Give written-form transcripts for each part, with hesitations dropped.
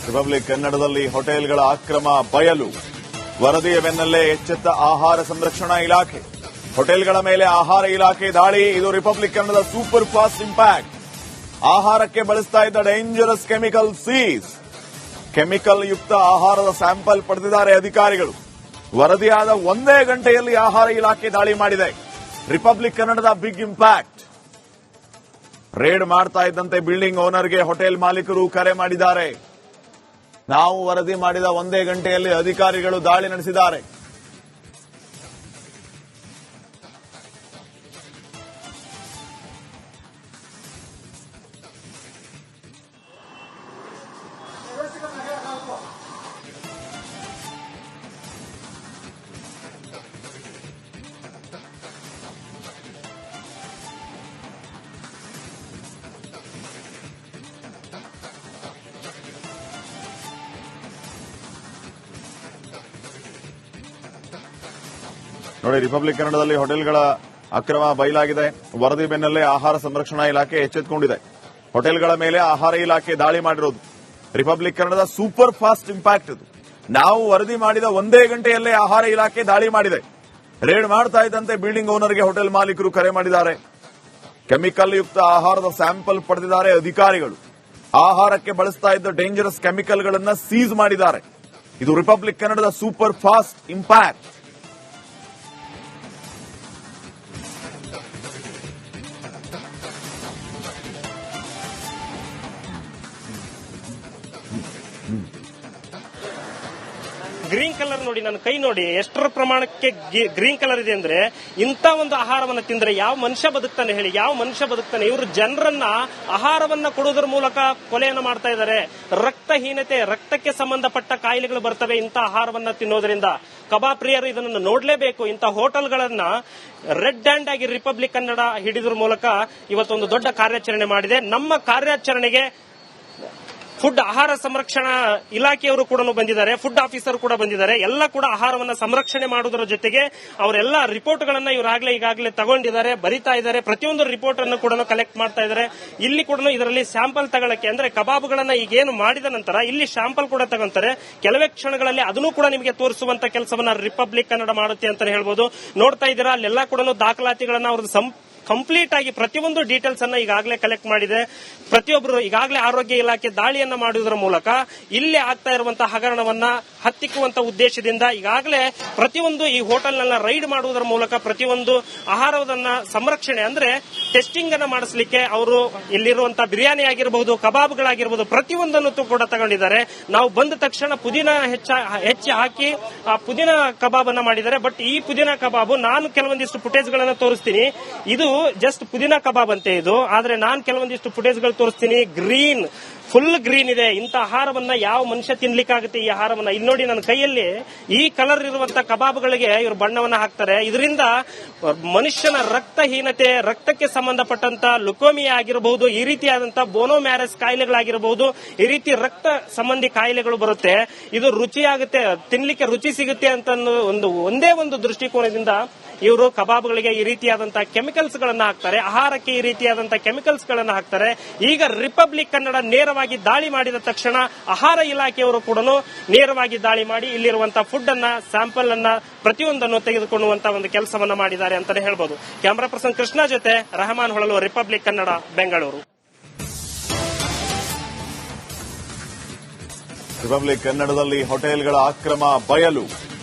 Republic ಕನ್ನಡದಲ್ಲಿ ಹೋಟೆಲ್ಗಳ ಅಕ್ರಮ ಬಯಲು. ವರದಿಯ ಬೆನ್ನಲ್ಲೇ ಎಚ್ಚೆತ್ತ ಆಹಾರ ಸಂರಕ್ಷಣಾ ಇಲಾಖೆ. ಹೋಟೆಲ್ಗಳ ಮೇಲೆ ಆಹಾರ ಇಲಾಖೆ ದಾಳಿ. ಇದು ರಿಪಬ್ಲಿಕ್ ಕನ್ನಡದ ಸೂಪರ್ ಫಾಸ್ಟ್ ಇಂಪ್ಯಾಕ್ಟ್. ಆಹಾರಕ್ಕೆ ಬಳಸ್ತಾ ಇದ್ದ ಡೇಂಜರಸ್ ಕೆಮಿಕಲ್ ಸೀಸ್. ಕೆಮಿಕಲ್ ಯುಕ್ತ ಆಹಾರದ ಸ್ಯಾಂಪಲ್ ಪಡೆದಿದ್ದಾರೆ ಅಧಿಕಾರಿಗಳು. ವರದಿಯಾದ ಒಂದೇ ಗಂಟೆಯಲ್ಲಿ ಆಹಾರ ಇಲಾಖೆ ದಾಳಿ ಮಾಡಿದೆ. ರಿಪಬ್ಲಿಕ್ ಕನ್ನಡದ ಬಿಗ್ ಇಂಪ್ಯಾಕ್ಟ್. ರೇಡ್ ಮಾಡ್ತಾ ಇದ್ದಂತೆ ಬಿಲ್ಡಿಂಗ್ ಓನರ್ಗೆ ಹೋಟೆಲ್ ಮಾಲೀಕರು ಕರೆ ಮಾಡಿದ್ದಾರೆ. ನಾವು ವರದಿ ಮಾಡಿದ ಒಂದೇ ಗಂಟೆಯಲ್ಲಿ ಅಧಿಕಾರಿಗಳು ದಾಳಿ ನಡೆಸಿದ್ದಾರೆ. ನೋಡಿ, ರಿಪಬ್ಲಿಕ್ ಕನ್ನಡದಲ್ಲಿ ಹೋಟೆಲ್ಗಳ ಅಕ್ರಮ ಬಯಲಾಗಿದೆ. ವರದಿ ಬೆನ್ನಲ್ಲೇ ಆಹಾರ ಸಂರಕ್ಷಣಾ ಇಲಾಖೆ ಎಚ್ಚೆತ್ತುಕೊಂಡಿದೆ. ಹೋಟೆಲ್ಗಳ ಮೇಲೆ ಆಹಾರ ಇಲಾಖೆ ದಾಳಿ ಮಾಡಿರೋದು ರಿಪಬ್ಲಿಕ್ ಕನ್ನಡದ ಸೂಪರ್ ಫಾಸ್ಟ್ ಇಂಪ್ಯಾಕ್ಟ್. ಇದು ನಾವು ವರದಿ ಮಾಡಿದ ಒಂದೇ ಗಂಟೆಯಲ್ಲೇ ಆಹಾರ ಇಲಾಖೆ ದಾಳಿ ಮಾಡಿದೆ. ರೇಡ್ ಮಾಡ್ತಾ ಇದ್ದಂತೆ ಬಿಲ್ಡಿಂಗ್ ಓನರ್ಗೆ ಹೋಟೆಲ್ ಮಾಲೀಕರು ಕರೆ ಮಾಡಿದ್ದಾರೆ. ಕೆಮಿಕಲ್ ಯುಕ್ತ ಆಹಾರದ ಸ್ಯಾಂಪಲ್ ಪಡೆದಿದ್ದಾರೆ ಅಧಿಕಾರಿಗಳು. ಆಹಾರಕ್ಕೆ ಬಳಸ್ತಾ ಇದ್ದ ಡೇಂಜರಸ್ ಕೆಮಿಕಲ್ಗಳನ್ನು ಸೀಸ್ ಮಾಡಿದ್ದಾರೆ. ಇದು ರಿಪಬ್ಲಿಕ್ ಕನ್ನಡದ super fast impact. Green colour ನೋಡಿ, ನನ್ನ ಕೈ ನೋಡಿ ಎಷ್ಟರ ಪ್ರಮಾಣಕ್ಕೆ ಗ್ರೀನ್ ಕಲರ್ ಇದೆ ಅಂದ್ರೆ, ಇಂಥ ಒಂದು ಆಹಾರವನ್ನು ತಿಂದ್ರೆ ಯಾವ ಮನುಷ್ಯ ಬದುಕ್ತಾನೆ ಹೇಳಿ? ಯಾವ ಮನುಷ್ಯ ಬದುಕ್ತಾನೆ? ಇವರು ಜನರನ್ನ ಆಹಾರವನ್ನ ಕೊಡುವುದರ ಮೂಲಕ ಕೊಲೆಯನ್ನು ಮಾಡ್ತಾ ಇದ್ದಾರೆ. ರಕ್ತಹೀನತೆ, ರಕ್ತಕ್ಕೆ ಸಂಬಂಧಪಟ್ಟ ಕಾಯಿಲೆಗಳು ಬರ್ತವೆ ಇಂಥ ಆಹಾರವನ್ನ ತಿನ್ನೋದ್ರಿಂದ. ಕಬಾಬ್ ಪ್ರಿಯರು ಇದನ್ನು ನೋಡಲೇಬೇಕು. ಇಂಥ ಹೋಟೆಲ್ಗಳನ್ನ ರೆಡ್ ಹ್ಯಾಂಡ್ ಆಗಿ ರಿಪಬ್ಲಿಕ್ ಕನ್ನಡ ಹಿಡಿದ್ರ ಮೂಲಕ ಇವತ್ತೊಂದು ದೊಡ್ಡ ಕಾರ್ಯಾಚರಣೆ ಮಾಡಿದೆ. ನಮ್ಮ ಕಾರ್ಯಾಚರಣೆಗೆ ಫುಡ್ ಆಹಾರ ಸಂರಕ್ಷಣಾ ಇಲಾಖೆಯವರು ಕೂಡ ಬಂದಿದ್ದಾರೆ, ಫುಡ್ ಆಫೀಸರ್ ಕೂಡ ಬಂದಿದ್ದಾರೆ. ಎಲ್ಲ ಕೂಡ ಆಹಾರವನ್ನ ಸಂರಕ್ಷಣೆ ಮಾಡುವುದರ ಜೊತೆಗೆ ಅವರೆಲ್ಲ ರಿಪೋರ್ಟ್ಗಳನ್ನ ಈಗಾಗಲೇ ತಗೊಂಡಿದ್ದಾರೆ, ಬರಿತಾ ಇದ್ದಾರೆ. ಪ್ರತಿಯೊಂದು ರಿಪೋರ್ಟ್ ಅನ್ನು ಕೂಡ ಕಲೆಕ್ಟ್ ಮಾಡ್ತಾ ಇದ್ದಾರೆ. ಇಲ್ಲಿ ಕೂಡ ಇದರಲ್ಲಿ ಸ್ಯಾಂಪಲ್ ತಗೊಳ್ಳಕ್ಕೆ, ಅಂದ್ರೆ ಕಬಾಬ್ಗಳನ್ನ ಈಗೇನು ಮಾಡಿದ ನಂತರ ಇಲ್ಲಿ ಸ್ಯಾಂಪಲ್ ಕೂಡ ತಗೊಂತಾರೆ. ಕೆಲವೇ ಕ್ಷಣಗಳಲ್ಲಿ ಅದನ್ನು ಕೂಡ ನಿಮಗೆ ತೋರಿಸುವಂತ ಕೆಲಸವನ್ನ ರಿಪಬ್ಲಿಕ್ ಕನ್ನಡ ಮಾಡುತ್ತೆ ಅಂತ ಹೇಳ್ಬೋದು. ನೋಡ್ತಾ ಇದ್ದೀರಾ, ಅಲ್ಲೆಲ್ಲ ಕೂಡ ದಾಖಲಾತಿಗಳನ್ನ ಅವ್ರದ್ದು ಕಂಪ್ಲೀಟ್ ಆಗಿ ಪ್ರತಿಯೊಂದು ಡೀಟೇಲ್ಸ್ ಅನ್ನ ಈಗಾಗಲೇ ಕಲೆಕ್ಟ್ ಮಾಡಿದೆ. ಪ್ರತಿಯೊಬ್ಬರು ಈಗಾಗಲೇ ಆರೋಗ್ಯ ಇಲಾಖೆ ದಾಳಿಯನ್ನ ಮಾಡುವುದರ ಮೂಲಕ ಇಲ್ಲಿ ಆಗ್ತಾ ಇರುವಂತಹ ಹಗರಣವನ್ನ ಹತ್ತಿಕ್ಕುವಂತ ಉದ್ದೇಶದಿಂದ ಈಗಾಗಲೇ ಪ್ರತಿಯೊಂದು ಈ ಹೋಟೆಲ್ನೆಲ್ಲ ರೈಡ್ ಮಾಡುವುದರ ಮೂಲಕ ಪ್ರತಿಯೊಂದು ಆಹಾರವನ್ನ ಸಂರಕ್ಷಣೆ, ಅಂದ್ರೆ ಟೆಸ್ಟಿಂಗ್ ಅನ್ನ ಮಾಡಿಸಲಿಕ್ಕೆ ಅವರು ಇಲ್ಲಿರುವಂತಹ ಬಿರಿಯಾನಿ ಆಗಿರಬಹುದು, ಕಬಾಬ್ಗಳಾಗಿರಬಹುದು, ಪ್ರತಿಯೊಂದನ್ನು ಕೂಡ ತಗೊಂಡಿದ್ದಾರೆ. ನಾವು ಬಂದ ತಕ್ಷಣ ಪುದೀನ ಹೆಚ್ಚಿ ಹಾಕಿ ಆ ಪುದೀನ ಕಬಾಬ್ ಅನ್ನ ಮಾಡಿದ್ದಾರೆ. ಬಟ್ ಈ ಪುದೀನ ಕಬಾಬ್ ನಾನು ಕೆಲವೊಂದಿಷ್ಟು ಫುಟೇಜ್ ಗಳನ್ನ ತೋರಿಸ್ತೀನಿ. ಇದು ಜಸ್ಟ್ ಪುದೀನ ಕಬಾಬ್ ಅಂತೆ ಇದು, ಆದ್ರೆ ನಾನು ಕೆಲವೊಂದಿಷ್ಟು ಫುಟೇಜ್ಗಳು ತೋರಿಸ್ತೀನಿ. ಗ್ರೀನ್, ಫುಲ್ ಗ್ರೀನ್ ಇದೆ. ಇಂಥ ಆಹಾರವನ್ನ ಯಾವ ಮನುಷ್ಯ ತಿನ್ಲಿಕ್ಕಾಗುತ್ತೆ? ಈ ಆಹಾರವನ್ನ ಇಲ್ಲಿ ನೋಡಿ, ನನ್ನ ಕೈಯಲ್ಲಿ ಈ ಕಲರ್ ಇರುವಂತಹ ಕಬಾಬ್ಗಳಿಗೆ ಇವರು ಬಣ್ಣವನ್ನ ಹಾಕ್ತಾರೆ. ಇದರಿಂದ ಮನುಷ್ಯನ ರಕ್ತಹೀನತೆ, ರಕ್ತಕ್ಕೆ ಸಂಬಂಧಪಟ್ಟಂತ ಲುಕೋಮಿಯಾ ಆಗಿರಬಹುದು, ಈ ರೀತಿಯಾದಂತಹ ಬೋನೋಮ್ಯಾರಸ್ ಕಾಯಿಲೆಗಳಾಗಿರಬಹುದು, ಈ ರೀತಿ ರಕ್ತ ಸಂಬಂಧಿ ಕಾಯಿಲೆಗಳು ಬರುತ್ತೆ. ಇದು ರುಚಿಯಾಗುತ್ತೆ, ತಿನ್ಲಿಕ್ಕೆ ರುಚಿ ಸಿಗುತ್ತೆ ಅಂತ ಒಂದೇ ಒಂದು ದೃಷ್ಟಿಕೋನದಿಂದ ಇವರು ಕಬಾಬ್ಗಳಿಗೆ ಈ ರೀತಿಯಾದಂತಹ ಕೆಮಿಕಲ್ಸ್ ಗಳನ್ನ ಹಾಕ್ತಾರೆ, ಆಹಾರಕ್ಕೆ ಈ ರೀತಿಯಾದಂತಹ ಕೆಮಿಕಲ್ಸ್ ಗಳನ್ನ ಹಾಕ್ತಾರೆ. ಈಗ ರಿಪಬ್ಲಿಕ್ ಕನ್ನಡ ನೇರವಾಗಿ ದಾಳಿ ಮಾಡಿದ ತಕ್ಷಣ ಆಹಾರ ಇಲಾಖೆಯವರು ಕೂಡ ನೇರವಾಗಿ ದಾಳಿ ಮಾಡಿ ಇಲ್ಲಿರುವಂತಹ ಫುಡ್ ಅನ್ನ, ಸ್ಯಾಂಪಲ್ ಅನ್ನ, ಪ್ರತಿಯೊಂದನ್ನು ತೆಗೆದುಕೊಳ್ಳುವಂತಹ ಒಂದು ಕೆಲಸವನ್ನ ಮಾಡಿದ್ದಾರೆ ಅಂತಾನೆ ಹೇಳ್ಬೋದು. ಕ್ಯಾಮರಾ ಪರ್ಸನ್ ಕೃಷ್ಣ ಜೊತೆ ರಹಮಾನ್ ಹೊಳಲು, ರಿಪಬ್ಲಿಕ್ ಕನ್ನಡ, ಬೆಂಗಳೂರು. ರಿಪಬ್ಲಿಕ್ ಕನ್ನಡದಲ್ಲಿ ಹೋಟೆಲ್ಗಳ ಅಕ್ರಮ ಬಯಲು.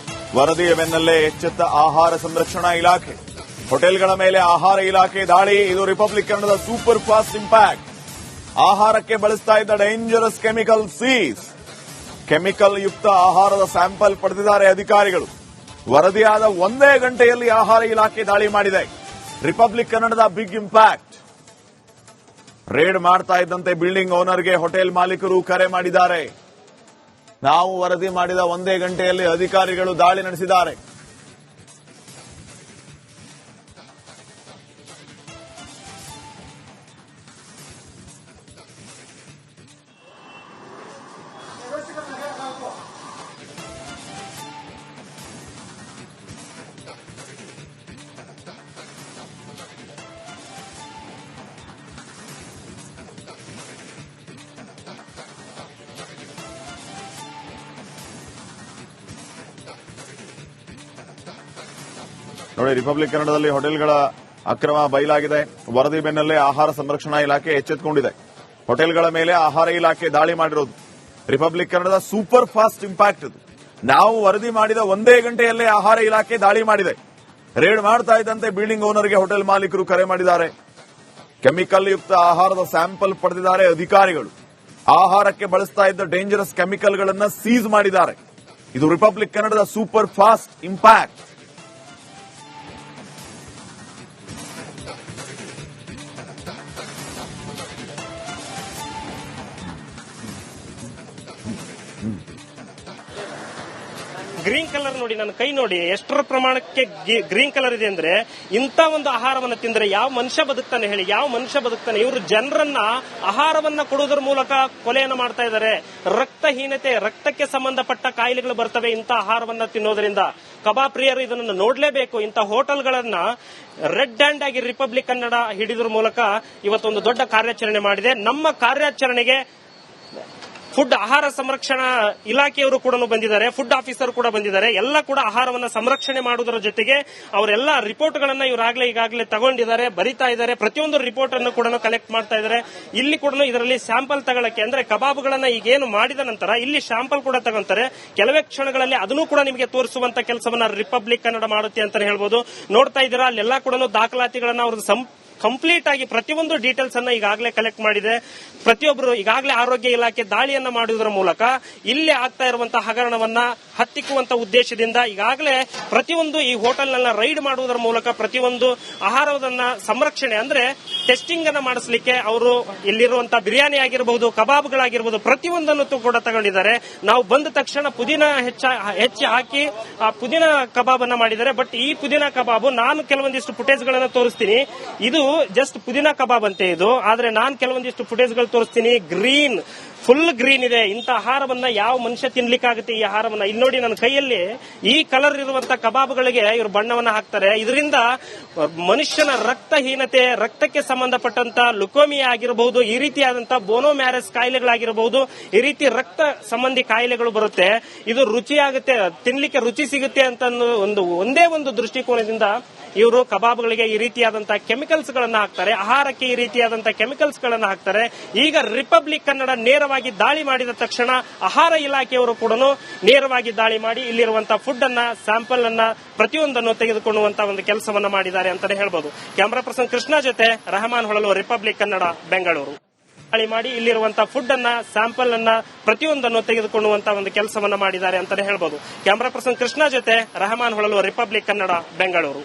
ವರದಿಯ ಬೆನ್ನಲ್ಲೇ ಎಚ್ಚೆತ್ತ ಆಹಾರ ಸಂರಕ್ಷಣಾ ಇಲಾಖೆ. ಹೋಟೆಲ್ಗಳ ಮೇಲೆ ಆಹಾರ ಇಲಾಖೆ ದಾಳಿ. ಇದು ರಿಪಬ್ಲಿಕ್ ಕನ್ನಡದ ಸೂಪರ್ ಫಾಸ್ಟ್ ಇಂಪ್ಯಾಕ್ಟ್. ಆಹಾರಕ್ಕೆ ಬಳಸ್ತಾ ಇದ್ದ ಡೇಂಜರಸ್ ಕೆಮಿಕಲ್ ಸೀಸ್. ಕೆಮಿಕಲ್ ಯುಕ್ತ ಆಹಾರದ ಸ್ಯಾಂಪಲ್ ಪಡೆದಿದ್ದಾರೆ ಅಧಿಕಾರಿಗಳು. ವರದಿಯಾದ ಒಂದೇ ಗಂಟೆಯಲ್ಲಿ ಆಹಾರ ಇಲಾಖೆ ದಾಳಿ ಮಾಡಿದೆ. ರಿಪಬ್ಲಿಕ್ ಕನ್ನಡದ ಬಿಗ್ ಇಂಪ್ಯಾಕ್ಟ್. ರೇಡ್ ಮಾಡ್ತಾ ಇದ್ದಂತೆ ಬಿಲ್ಡಿಂಗ್ ಓನರ್ಗೆ ಹೋಟೆಲ್ ಮಾಲೀಕರು ಕರೆ ಮಾಡಿದ್ದಾರೆ. ನಾವು ವರದಿ ಮಾಡಿದ ಒಂದೇ ಗಂಟೆಯಲ್ಲಿ ಅಧಿಕಾರಿಗಳು ದಾಳಿ ನಡೆಸಿದ್ದಾರೆ. ನೋಡಿ, ರಿಪಬ್ಲಿಕ್ ಕನ್ನಡದಲ್ಲಿ ಹೋಟೆಲ್ಗಳ ಅಕ್ರಮ ಬಯಲಾಗಿದೆ. ವರದಿ ಬೆನ್ನಲ್ಲೇ ಆಹಾರ ಸಂರಕ್ಷಣಾ ಇಲಾಖೆ ಎಚ್ಚೆತ್ತುಕೊಂಡಿದೆ. ಹೋಟೆಲ್ಗಳ ಮೇಲೆ ಆಹಾರ ಇಲಾಖೆ ದಾಳಿ ಮಾಡಿರೋದು ರಿಪಬ್ಲಿಕ್ ಕನ್ನಡದ ಸೂಪರ್ ಫಾಸ್ಟ್ ಇಂಪ್ಯಾಕ್ಟ್ ಇದು. ನಾವು ವರದಿ ಮಾಡಿದ ಒಂದೇ ಗಂಟೆಯಲ್ಲೇ ಆಹಾರ ಇಲಾಖೆ ದಾಳಿ ಮಾಡಿದೆ. ರೇಡ್ ಮಾಡ್ತಾ ಇದ್ದಂತೆ ಬಿಲ್ಡಿಂಗ್ ಓನರ್ಗೆ ಹೋಟೆಲ್ ಮಾಲೀಕರು ಕರೆ ಮಾಡಿದ್ದಾರೆ. ಕೆಮಿಕಲ್ ಯುಕ್ತ ಆಹಾರದ ಸ್ಯಾಂಪಲ್ ಪಡೆದಿದ್ದಾರೆ ಅಧಿಕಾರಿಗಳು. ಆಹಾರಕ್ಕೆ ಬಳಸ್ತಾ ಇದ್ದ ಡೇಂಜರಸ್ ಕೆಮಿಕಲ್ಗಳನ್ನು ಸೀಸ್ ಮಾಡಿದ್ದಾರೆ. ಇದು ರಿಪಬ್ಲಿಕ್ ಕನ್ನಡದ super fast impact. Green colour ನೋಡಿ, ನನ್ನ ಕೈ ನೋಡಿ ಎಷ್ಟರ ಪ್ರಮಾಣಕ್ಕೆ ಗ್ರೀನ್ ಕಲರ್ ಇದೆ ಅಂದ್ರೆ, ಇಂಥ ಒಂದು ಆಹಾರವನ್ನು ತಿಂದ್ರೆ ಯಾವ ಮನುಷ್ಯ ಬದುಕ್ತಾನೆ ಹೇಳಿ? ಯಾವ ಮನುಷ್ಯ ಬದುಕ್ತಾನೆ? ಇವರು ಜನರನ್ನ ಆಹಾರವನ್ನ ಕೊಡುವುದರ ಮೂಲಕ ಕೊಲೆಯನ್ನು ಮಾಡ್ತಾ ಇದ್ದಾರೆ. ರಕ್ತಹೀನತೆ, ರಕ್ತಕ್ಕೆ ಸಂಬಂಧಪಟ್ಟ ಕಾಯಿಲೆಗಳು ಬರ್ತವೆ ಇಂಥ ಆಹಾರವನ್ನ ತಿನ್ನೋದ್ರಿಂದ. ಕಬಾಬ್ ಪ್ರಿಯರು ಇದನ್ನು ನೋಡ್ಲೇಬೇಕು. ಇಂಥ ಹೋಟೆಲ್ಗಳನ್ನ ರೆಡ್ ಹ್ಯಾಂಡ್ ಆಗಿ ರಿಪಬ್ಲಿಕ್ ಕನ್ನಡ ಹಿಡಿದ್ರ ಮೂಲಕ ಇವತ್ತೊಂದು ದೊಡ್ಡ ಕಾರ್ಯಾಚರಣೆ ಮಾಡಿದೆ. ನಮ್ಮ ಕಾರ್ಯಾಚರಣೆಗೆ ಫುಡ್ ಆಹಾರ ಸಂರಕ್ಷಣಾ ಇಲಾಖೆಯವರು ಕೂಡ ಬಂದಿದ್ದಾರೆ, ಫುಡ್ ಆಫೀಸರ್ ಕೂಡ ಬಂದಿದ್ದಾರೆ. ಎಲ್ಲ ಕೂಡ ಆಹಾರವನ್ನ ಸಂರಕ್ಷಣೆ ಮಾಡುವುದರ ಜೊತೆಗೆ ಅವರೆಲ್ಲ ರಿಪೋರ್ಟ್ಗಳನ್ನ ಈಗಾಗಲೇ ತಗೊಂಡಿದ್ದಾರೆ, ಬರಿತಾ ಇದ್ದಾರೆ. ಪ್ರತಿಯೊಂದು ರಿಪೋರ್ಟ್ ಅನ್ನು ಕೂಡ ಕಲೆಕ್ಟ್ ಮಾಡ್ತಾ ಇದ್ದಾರೆ. ಇಲ್ಲಿ ಕೂಡ ಇದರಲ್ಲಿ ಸ್ಯಾಂಪಲ್ ತಗೊಳ್ಳಕ್ಕೆ, ಅಂದ್ರೆ ಕಬಾಬ್ಗಳನ್ನ ಈಗೇನು ಮಾಡಿದ ನಂತರ ಇಲ್ಲಿ ಸ್ಯಾಂಪಲ್ ಕೂಡ ತಗೊಂತಾರೆ. ಕೆಲವೇ ಕ್ಷಣಗಳಲ್ಲಿ ಅದನ್ನು ಕೂಡ ನಿಮಗೆ ತೋರಿಸುವಂತ ಕೆಲಸವನ್ನ ರಿಪಬ್ಲಿಕ್ ಕನ್ನಡ ಮಾಡುತ್ತೆ ಅಂತ ಹೇಳ್ಬೋದು. ನೋಡ್ತಾ ಇದ್ದೀರಾ, ಅಲ್ಲೆಲ್ಲ ಕೂಡ ದಾಖಲಾತಿಗಳನ್ನ ಅವ್ರದ್ದು ಕಂಪ್ಲೀಟ್ ಆಗಿ ಪ್ರತಿಯೊಂದು ಡೀಟೇಲ್ಸ್ ಅನ್ನ ಈಗಾಗಲೇ ಕಲೆಕ್ಟ್ ಮಾಡಿದೆ. ಪ್ರತಿಯೊಬ್ಬರು ಈಗಾಗಲೇ ಆರೋಗ್ಯ ಇಲಾಖೆ ದಾಳಿಯನ್ನ ಮಾಡುವುದರ ಮೂಲಕ ಇಲ್ಲಿ ಆಗ್ತಾ ಇರುವಂತಹ ಹಗರಣವನ್ನ ಹತ್ತಿಕ್ಕುವಂತ ಉದ್ದೇಶದಿಂದ ಈಗಾಗಲೇ ಪ್ರತಿಯೊಂದು ಈ ಹೋಟೆಲ್ನ ರೈಡ್ ಮಾಡುವುದರ ಮೂಲಕ ಪ್ರತಿಯೊಂದು ಆಹಾರವನ್ನ ಸಂರಕ್ಷಣೆ, ಅಂದ್ರೆ ಟೆಸ್ಟಿಂಗ್ ಅನ್ನ ಮಾಡಿಸಲಿಕ್ಕೆ ಅವರು ಇಲ್ಲಿರುವಂತಹ ಬಿರಿಯಾನಿ ಆಗಿರಬಹುದು, ಕಬಾಬ್ಗಳಾಗಿರಬಹುದು, ಪ್ರತಿಯೊಂದನ್ನು ಕೂಡ ತಗೊಂಡಿದ್ದಾರೆ. ನಾವು ಬಂದ ತಕ್ಷಣ ಪುದೀನ ಹೆಚ್ಚಿ ಹಾಕಿ ಆ ಪುದೀನ ಕಬಾಬ್ ಅನ್ನ ಮಾಡಿದ್ದಾರೆ. ಬಟ್ ಈ ಪುದೀನ ಕಬಾಬು ನಾನು ಕೆಲವೊಂದಿಷ್ಟು ಫುಟೇಜ್ ಗಳನ್ನ ತೋರಿಸ್ತೀನಿ. ಇದು ಜಸ್ಟ್ ಪುದೀನ ಕಬಾಬ್ ಅಂತೆ ಇದು, ಆದ್ರೆ ನಾನು ಕೆಲವೊಂದಿಷ್ಟು ಫುಟೇಜ್ ಗಳು ತೋರಿಸ್ತೀನಿ. ಗ್ರೀನ್, ಫುಲ್ ಗ್ರೀನ್ ಇದೆ. ಇಂಥ ಆಹಾರವನ್ನ ಯಾವ ಮನುಷ್ಯ ತಿನ್ಲಿಕ್ಕಾಗುತ್ತೆ? ಈ ಆಹಾರವನ್ನ ಇಲ್ಲಿ ನೋಡಿ, ನನ್ನ ಕೈಯಲ್ಲಿ ಈ ಕಲರ್ ಇರುವಂತಹ ಕಬಾಬ್ಗಳಿಗೆ ಇವರು ಬಣ್ಣವನ್ನ ಹಾಕ್ತಾರೆ. ಇದರಿಂದ ಮನುಷ್ಯನ ರಕ್ತಹೀನತೆ, ರಕ್ತಕ್ಕೆ ಸಂಬಂಧಪಟ್ಟಂತ ಲುಕೋಮಿಯಾ ಆಗಿರಬಹುದು, ಈ ರೀತಿಯಾದಂತಹ ಬೋನೋಮ್ಯಾರಸ್ ಕಾಯಿಲೆಗಳಾಗಿರಬಹುದು, ಈ ರೀತಿ ರಕ್ತ ಸಂಬಂಧಿ ಕಾಯಿಲೆಗಳು ಬರುತ್ತೆ. ಇದು ರುಚಿಯಾಗುತ್ತೆ, ತಿನ್ಲಿಕ್ಕೆ ರುಚಿ ಸಿಗುತ್ತೆ ಅಂತ ಒಂದೇ ಒಂದು ದೃಷ್ಟಿಕೋನದಿಂದ ಇವರು ಕಬಾಬ್ಗಳಿಗೆ ಈ ರೀತಿಯಾದಂತಹ ಕೆಮಿಕಲ್ಸ್ ಗಳನ್ನ ಹಾಕ್ತಾರೆ, ಆಹಾರಕ್ಕೆ ಈ ರೀತಿಯಾದಂತಹ ಕೆಮಿಕಲ್ಸ್ ಗಳನ್ನ ಹಾಕ್ತಾರೆ. ಈಗ ರಿಪಬ್ಲಿಕ್ ಕನ್ನಡ ನೇರವಾಗಿ ದಾಳಿ ಮಾಡಿದ ತಕ್ಷಣ ಆಹಾರ ಇಲಾಖೆಯವರು ಕೂಡ ನೇರವಾಗಿ ದಾಳಿ ಮಾಡಿ ಇಲ್ಲಿರುವಂತಹ ಫುಡ್ ಅನ್ನ, ಸ್ಯಾಂಪಲ್ ಅನ್ನ, ಪ್ರತಿಯೊಂದನ್ನು ತೆಗೆದುಕೊಳ್ಳುವಂತಹ ಒಂದು ಕೆಲಸವನ್ನ ಮಾಡಿದ್ದಾರೆ ಅಂತಾನೆ ಹೇಳ್ಬೋದು. ಕ್ಯಾಮರಾ ಪರ್ಸನ್ ಕೃಷ್ಣ ಜೊತೆ ರೆಹಮಾನ್ ಹೊಳಲು, ರಿಪಬ್ಲಿಕ್ ಕನ್ನಡ, ಬೆಂಗಳೂರು. ದಾಳಿ ಮಾಡಿ ಇಲ್ಲಿರುವಂತಹ ಫುಡ್ ಅನ್ನ, ಸ್ಯಾಂಪಲ್ ಅನ್ನ, ಪ್ರತಿಯೊಂದನ್ನು ತೆಗೆದುಕೊಳ್ಳುವಂತಹ ಒಂದು ಕೆಲಸವನ್ನ ಮಾಡಿದ್ದಾರೆ ಅಂತಾನೆ ಹೇಳ್ಬೋದು. ಕ್ಯಾಮರಾ ಪರ್ಸನ್ ಕೃಷ್ಣ ಜೊತೆ ರೆಹಮಾನ್ ಹೊಳಲು, ರಿಪಬ್ಲಿಕ್ ಕನ್ನಡ, ಬೆಂಗಳೂರು.